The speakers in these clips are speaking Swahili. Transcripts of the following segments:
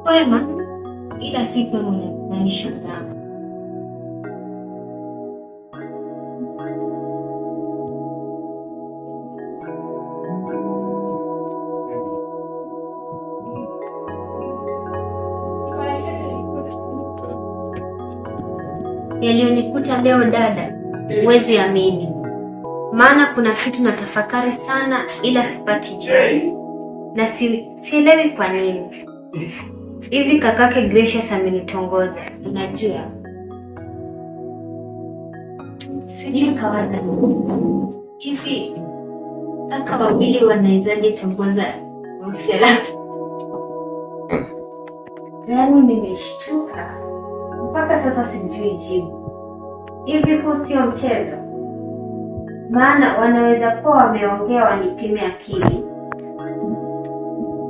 Wema, ila siku unanishangaa. Yaliyonikuta leo dada, huwezi amini. Maana kuna kitu natafakari sana ila sipati jibu. Na sielewi kwa nini. Hivi kakake Gracious amenitongoza, unajua? Sijui kawaida. Hivi kaka wawili wanawezaje tongoza msichana? Yaani nimeshtuka. Mpaka sasa sijui jibu. Hivi huu sio mchezo? Maana wanaweza kuwa wameongea wanipime akili.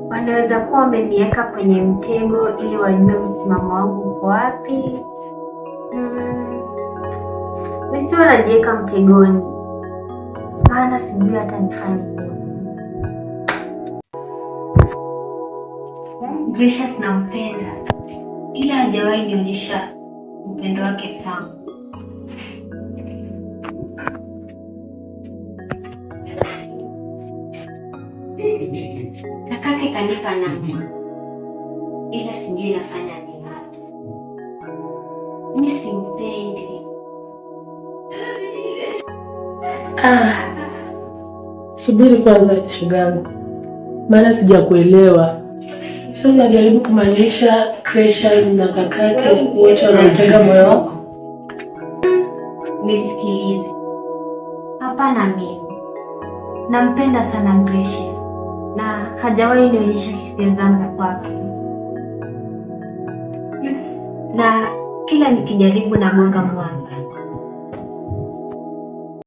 Wanaweza kuwa wameniweka kwenye mtego ili wajue msimamo wangu uko wapi. Nisiwe najiweka mtegoni. Maana sijui hata nifanye nini. Gracious nampenda, ila hajawahi nionyesha upendo wake kwangu. Kakake kanipa namba, ila sijui nafanya nini. Mimi simpendi. Subiri kwanza shogangu, maana sijakuelewa. Sio unajaribu kumaanisha Gracious na kakake wote wanatega moyo wako? Nisikilize. Hapana, mimi nampenda sana Gracious na hajawahi nionyesha hisia zangu kwake. Na kila nikijaribu nagonga mwamba.